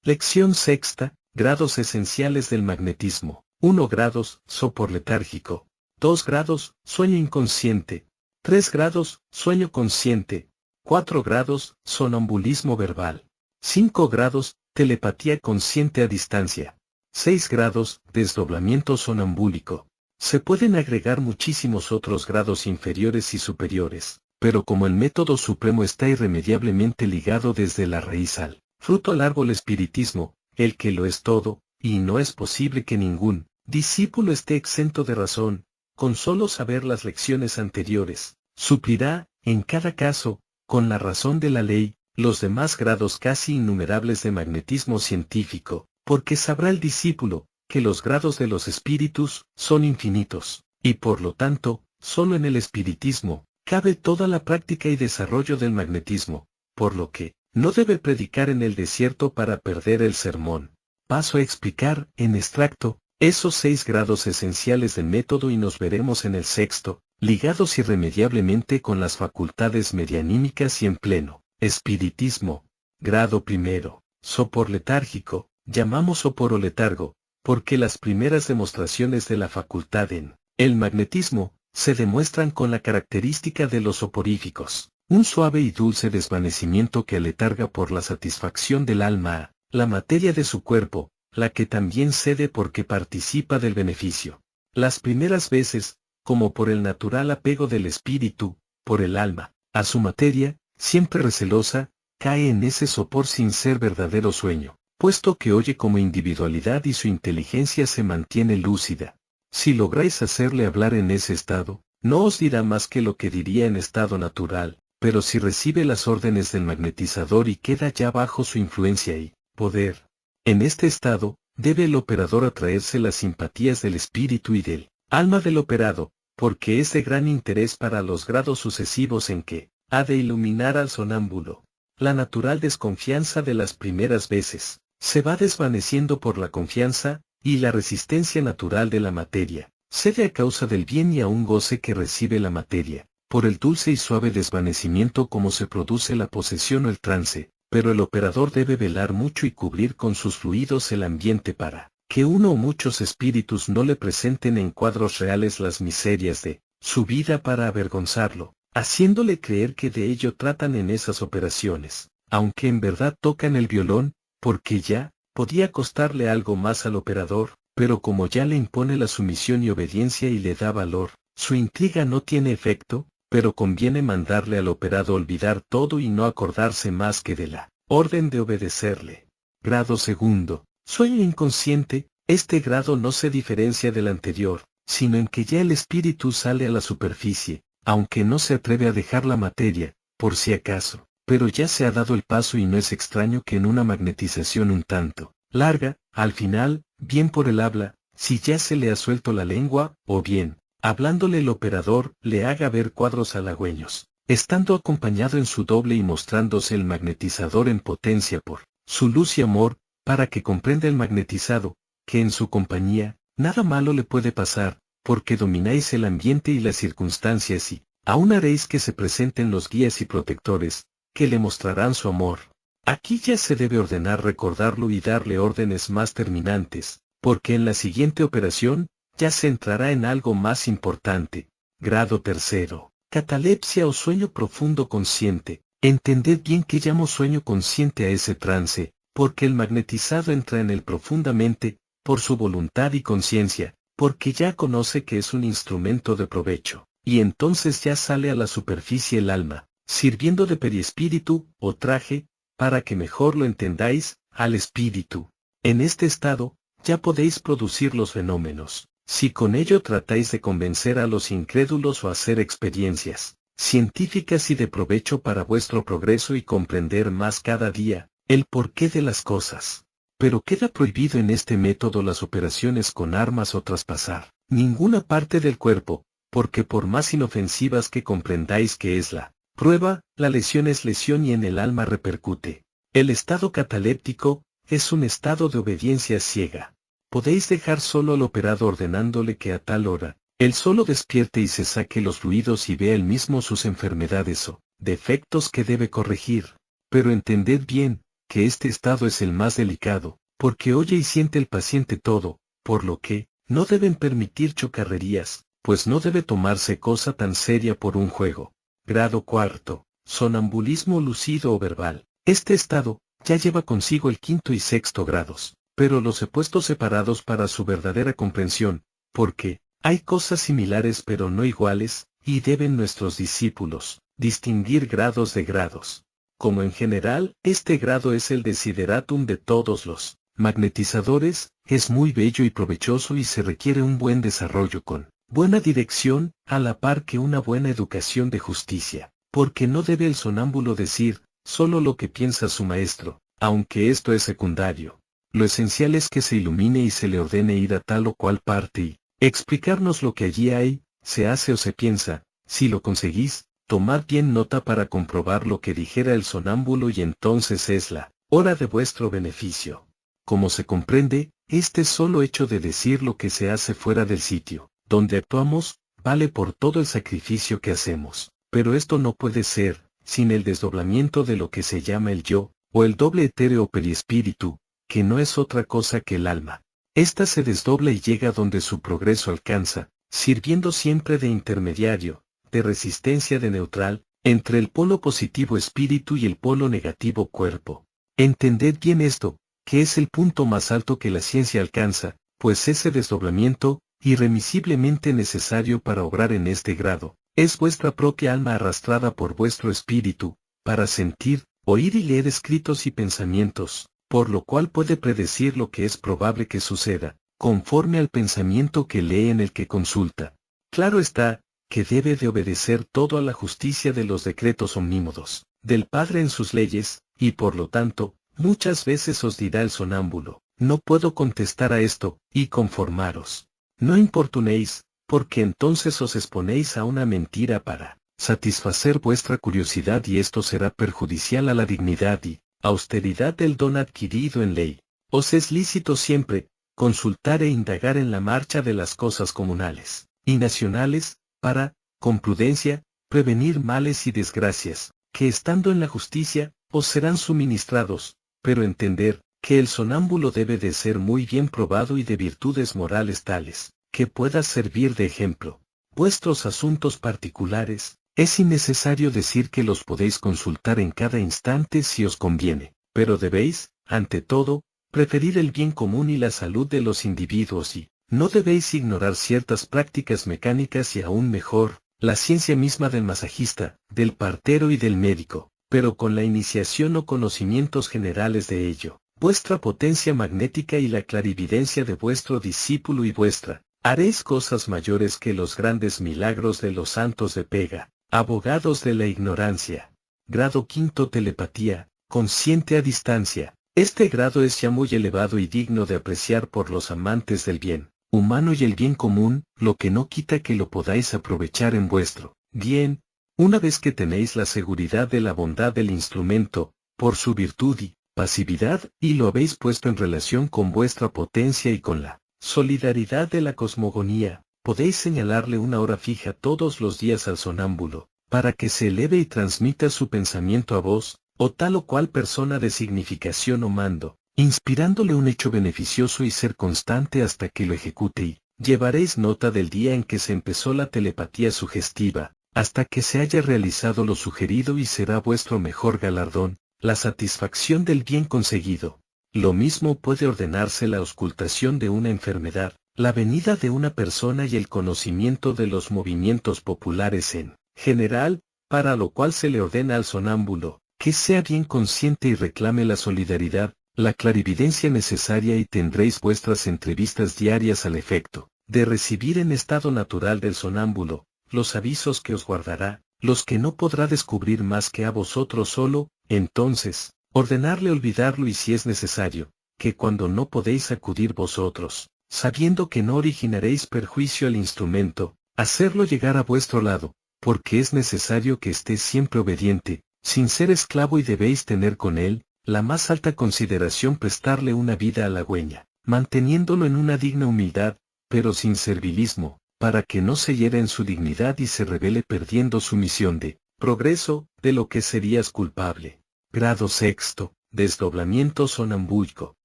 Lección sexta, grados esenciales del magnetismo. 1 grados, sopor letárgico. 2 grados, sueño inconsciente. 3 grados, sueño consciente. 4 grados, sonambulismo verbal. 5 grados, telepatía consciente a distancia. 6 grados, desdoblamiento sonambúlico. Se pueden agregar muchísimos otros grados inferiores y superiores, pero como el método supremo está irremediablemente ligado desde la raíz al fruto al árbol espiritismo, el que lo es todo, y no es posible que ningún discípulo esté exento de razón, con solo saber las lecciones anteriores, suplirá, en cada caso, con la razón de la ley, los demás grados casi innumerables de magnetismo científico, porque sabrá el discípulo, que los grados de los espíritus son infinitos, y por lo tanto, solo en el espiritismo, cabe toda la práctica y desarrollo del magnetismo, por lo que, no debe predicar en el desierto para perder el sermón. Paso a explicar, en extracto, esos 6 grados esenciales del método y nos veremos en el sexto, ligados irremediablemente con las facultades medianímicas y en pleno espiritismo. Grado primero, sopor letárgico, llamamos sopor o letargo, porque las primeras demostraciones de la facultad en el magnetismo se demuestran con la característica de los soporíficos, un suave y dulce desvanecimiento que aletarga por la satisfacción del alma a la materia de su cuerpo, la que también cede porque participa del beneficio. Las primeras veces, como por el natural apego del espíritu, por el alma, a su materia, siempre recelosa, cae en ese sopor sin ser verdadero sueño, puesto que oye como individualidad y su inteligencia se mantiene lúcida. Si lográis hacerle hablar en ese estado, no os dirá más que lo que diría en estado natural, pero si recibe las órdenes del magnetizador y queda ya bajo su influencia y poder, en este estado, debe el operador atraerse las simpatías del espíritu y del alma del operado, porque es de gran interés para los grados sucesivos en que ha de iluminar al sonámbulo. La natural desconfianza de las primeras veces se va desvaneciendo por la confianza, y la resistencia natural de la materia cede a causa del bien y a un goce que recibe la materia, por el dulce y suave desvanecimiento como se produce la posesión o el trance, pero el operador debe velar mucho y cubrir con sus fluidos el ambiente para que uno o muchos espíritus no le presenten en cuadros reales las miserias de su vida para avergonzarlo, haciéndole creer que de ello tratan en esas operaciones, aunque en verdad tocan el violón, porque ya podía costarle algo más al operador, pero como ya le impone la sumisión y obediencia y le da valor, su intriga no tiene efecto, pero conviene mandarle al operado olvidar todo y no acordarse más que de la orden de obedecerle. Grado segundo, sueño inconsciente. Este grado no se diferencia del anterior, sino en que ya el espíritu sale a la superficie, aunque no se atreve a dejar la materia, por si acaso, pero ya se ha dado el paso y no es extraño que en una magnetización un tanto larga, al final, bien por el habla, si ya se le ha suelto la lengua, o bien, hablándole el operador, le haga ver cuadros halagüeños, estando acompañado en su doble y mostrándose el magnetizador en potencia por su luz y amor, para que comprenda el magnetizado, que en su compañía, nada malo le puede pasar, porque domináis el ambiente y las circunstancias y, aún haréis que se presenten los guías y protectores, que le mostrarán su amor. Aquí ya se debe ordenar recordarlo y darle órdenes más terminantes, porque en la siguiente operación, ya se entrará en algo más importante. Grado tercero, catalepsia o sueño profundo consciente. Entended bien que llamo sueño consciente a ese trance, porque el magnetizado entra en él profundamente, por su voluntad y conciencia, porque ya conoce que es un instrumento de provecho, y entonces ya sale a la superficie el alma, sirviendo de periespíritu, o traje, para que mejor lo entendáis, al espíritu. En este estado, ya podéis producir los fenómenos, si con ello tratáis de convencer a los incrédulos o hacer experiencias científicas y de provecho para vuestro progreso y comprender más cada día, el porqué de las cosas. Pero queda prohibido en este método las operaciones con armas o traspasar ninguna parte del cuerpo, porque por más inofensivas que comprendáis que es la prueba, la lesión es lesión y en el alma repercute. El estado cataléptico es un estado de obediencia ciega. Podéis dejar solo al operado ordenándole que a tal hora, él solo despierte y se saque los fluidos y vea él mismo sus enfermedades o defectos que debe corregir. Pero entended bien, que este estado es el más delicado, porque oye y siente el paciente todo, por lo que, no deben permitir chocarrerías, pues no debe tomarse cosa tan seria por un juego. Grado cuarto, sonambulismo lúcido o verbal. Este estado, ya lleva consigo el quinto y sexto grados, pero los he puesto separados para su verdadera comprensión, porque, hay cosas similares pero no iguales, y deben nuestros discípulos, distinguir grados de grados. Como en general, este grado es el desideratum de todos los magnetizadores, es muy bello y provechoso y se requiere un buen desarrollo con buena dirección, a la par que una buena educación de justicia, porque no debe el sonámbulo decir, solo lo que piensa su maestro, aunque esto es secundario. Lo esencial es que se ilumine y se le ordene ir a tal o cual parte y explicarnos lo que allí hay, se hace o se piensa. Si lo conseguís, tomad bien nota para comprobar lo que dijera el sonámbulo y entonces es la hora de vuestro beneficio. Como se comprende, este solo hecho de decir lo que se hace fuera del sitio donde actuamos, vale por todo el sacrificio que hacemos, pero esto no puede ser, sin el desdoblamiento de lo que se llama el yo, o el doble etéreo periespíritu, que no es otra cosa que el alma. Esta se desdobla y llega donde su progreso alcanza, sirviendo siempre de intermediario, de resistencia de neutral, entre el polo positivo espíritu y el polo negativo cuerpo. Entended bien esto, que es el punto más alto que la ciencia alcanza, pues ese desdoblamiento, irremisiblemente necesario para obrar en este grado, es vuestra propia alma arrastrada por vuestro espíritu, para sentir, oír y leer escritos y pensamientos, por lo cual puede predecir lo que es probable que suceda, conforme al pensamiento que lee en el que consulta. Claro está, que debe de obedecer todo a la justicia de los decretos omnímodos, del Padre en sus leyes, y por lo tanto, muchas veces os dirá el sonámbulo, no puedo contestar a esto, y conformaros. No importunéis, porque entonces os exponéis a una mentira para satisfacer vuestra curiosidad y esto será perjudicial a la dignidad y austeridad del don adquirido en ley. Os es lícito siempre, consultar e indagar en la marcha de las cosas comunales y nacionales, para, con prudencia, prevenir males y desgracias, que estando en la justicia, os serán suministrados, pero entender, que el sonámbulo debe de ser muy bien probado y de virtudes morales tales, que pueda servir de ejemplo. Vuestros asuntos particulares, es innecesario decir que los podéis consultar en cada instante si os conviene, pero debéis, ante todo, preferir el bien común y la salud de los individuos y, no debéis ignorar ciertas prácticas mecánicas y aún mejor, la ciencia misma del masajista, del partero y del médico, pero con la iniciación o conocimientos generales de ello. Vuestra potencia magnética y la clarividencia de vuestro discípulo y vuestra, haréis cosas mayores que los grandes milagros de los santos de pega, abogados de la ignorancia. Grado quinto telepatía, consciente a distancia. Este grado es ya muy elevado y digno de apreciar por los amantes del bien humano y el bien común, lo que no quita que lo podáis aprovechar en vuestro bien, una vez que tenéis la seguridad de la bondad del instrumento, por su virtud y pasividad, y lo habéis puesto en relación con vuestra potencia y con la solidaridad de la cosmogonía, podéis señalarle una hora fija todos los días al sonámbulo, para que se eleve y transmita su pensamiento a vos, o tal o cual persona de significación o mando, inspirándole un hecho beneficioso y ser constante hasta que lo ejecute y llevaréis nota del día en que se empezó la telepatía sugestiva, hasta que se haya realizado lo sugerido y será vuestro mejor galardón, la satisfacción del bien conseguido. Lo mismo puede ordenarse la auscultación de una enfermedad, la venida de una persona y el conocimiento de los movimientos populares en general, para lo cual se le ordena al sonámbulo, que sea bien consciente y reclame la solidaridad, la clarividencia necesaria y tendréis vuestras entrevistas diarias al efecto de recibir en estado natural del sonámbulo, los avisos que os guardará, los que no podrá descubrir más que a vosotros solo, entonces, ordenarle olvidarlo y si es necesario, que cuando no podéis acudir vosotros, sabiendo que no originaréis perjuicio al instrumento, hacerlo llegar a vuestro lado, porque es necesario que esté siempre obediente, sin ser esclavo y debéis tener con él, la más alta consideración prestarle una vida halagüeña, manteniéndolo en una digna humildad, pero sin servilismo, para que no se hiera en su dignidad y se revele perdiendo su misión de progreso, de lo que serías culpable. Grado sexto, desdoblamiento sonambúlico.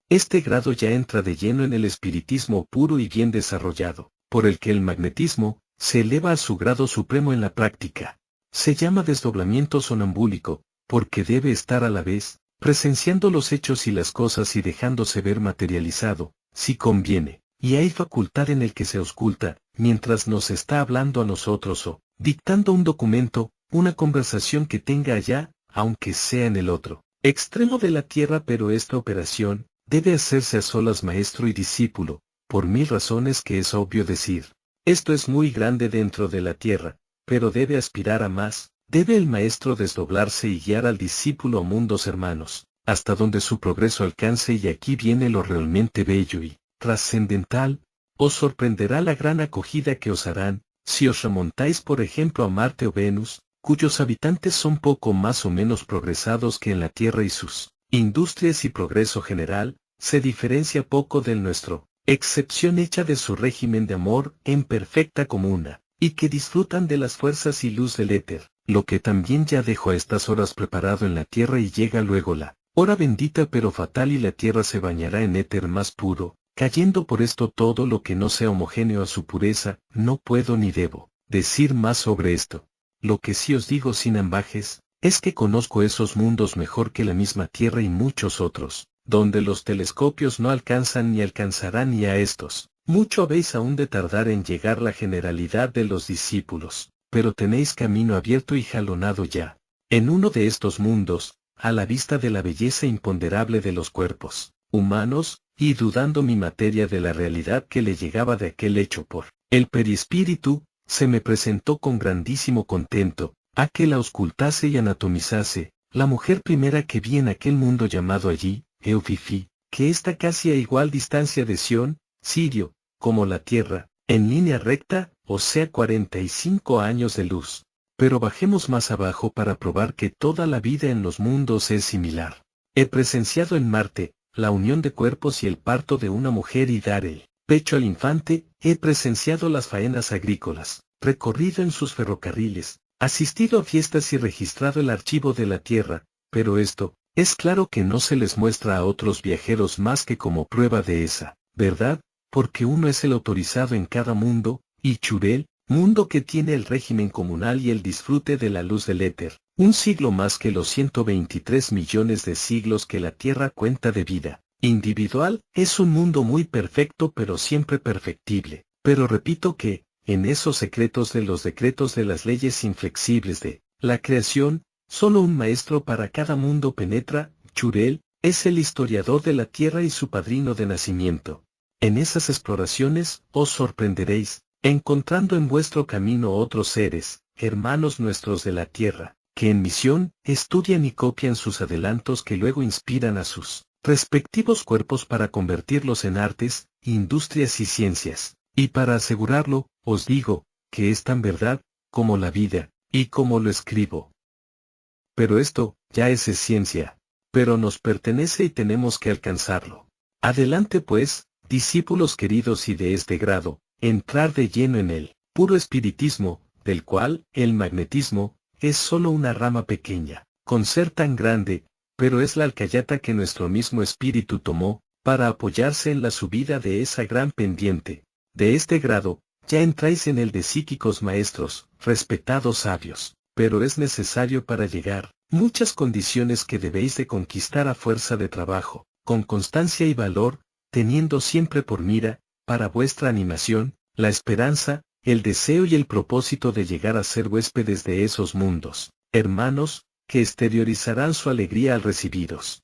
Este grado ya entra de lleno en el espiritismo puro y bien desarrollado, por el que el magnetismo se eleva a su grado supremo en la práctica. Se llama desdoblamiento sonambúlico, porque debe estar a la vez, presenciando los hechos y las cosas y dejándose ver materializado, si conviene, y hay facultad en el que se ausculta, mientras nos está hablando a nosotros o, dictando un documento, una conversación que tenga allá, aunque sea en el otro extremo de la tierra, pero esta operación debe hacerse a solas maestro y discípulo, por mil razones que es obvio decir. Esto es muy grande dentro de la tierra, pero debe aspirar a más, debe el maestro desdoblarse y guiar al discípulo a mundos hermanos, hasta donde su progreso alcance, y aquí viene lo realmente bello y trascendental. Os sorprenderá la gran acogida que os harán, si os remontáis por ejemplo a Marte o Venus, cuyos habitantes son poco más o menos progresados que en la Tierra y sus industrias y progreso general, se diferencia poco del nuestro, excepción hecha de su régimen de amor en perfecta comuna, y que disfrutan de las fuerzas y luz del éter, lo que también ya dejó a estas horas preparado en la Tierra, y llega luego la hora bendita pero fatal, y la Tierra se bañará en éter más puro, cayendo por esto todo lo que no sea homogéneo a su pureza. No puedo ni debo decir más sobre esto. Lo que sí os digo sin ambajes, es que conozco esos mundos mejor que la misma Tierra y muchos otros, donde los telescopios no alcanzan ni alcanzarán, y a estos, mucho habéis aún de tardar en llegar la generalidad de los discípulos, pero tenéis camino abierto y jalonado ya. En uno de estos mundos, a la vista de la belleza imponderable de los cuerpos humanos, y dudando mi materia de la realidad que le llegaba de aquel hecho por el perispíritu, se me presentó con grandísimo contento, a que la auscultase y anatomizase, la mujer primera que vi en aquel mundo llamado allí, Eufifi, que está casi a igual distancia de Sión, Sirio, como la Tierra, en línea recta, o sea 45 años de luz. Pero bajemos más abajo para probar que toda la vida en los mundos es similar. He presenciado en Marte la unión de cuerpos y el parto de una mujer y dar el pecho al infante. He presenciado las faenas agrícolas, recorrido en sus ferrocarriles, asistido a fiestas y registrado el archivo de la Tierra, pero esto, es claro que no se les muestra a otros viajeros más que como prueba de esa verdad, porque uno es el autorizado en cada mundo, y Churel, mundo que tiene el régimen comunal y el disfrute de la luz del éter, un siglo más que los 123 millones de siglos que la Tierra cuenta de vida individual, es un mundo muy perfecto pero siempre perfectible. Pero repito que, en esos secretos de los decretos de las leyes inflexibles de la creación, solo un maestro para cada mundo penetra. Churel es el historiador de la Tierra y su padrino de nacimiento. En esas exploraciones, os sorprenderéis, encontrando en vuestro camino otros seres, hermanos nuestros de la Tierra, que en misión, estudian y copian sus adelantos que luego inspiran a sus respectivos cuerpos para convertirlos en artes, industrias y ciencias. Y para asegurarlo, os digo, que es tan verdad, como la vida, y como lo escribo. Pero esto, ya es ciencia. Pero nos pertenece y tenemos que alcanzarlo. Adelante pues, discípulos queridos y de este grado, entrar de lleno en el puro espiritismo, del cual, el magnetismo, es solo una rama pequeña, con ser tan grande, pero es la alcayata que nuestro mismo espíritu tomó, para apoyarse en la subida de esa gran pendiente. De este grado, ya entráis en el de psíquicos maestros, respetados sabios, pero es necesario para llegar, muchas condiciones que debéis de conquistar a fuerza de trabajo, con constancia y valor, teniendo siempre por mira, para vuestra animación, la esperanza, el deseo y el propósito de llegar a ser huéspedes de esos mundos, hermanos, que exteriorizarán su alegría al recibiros.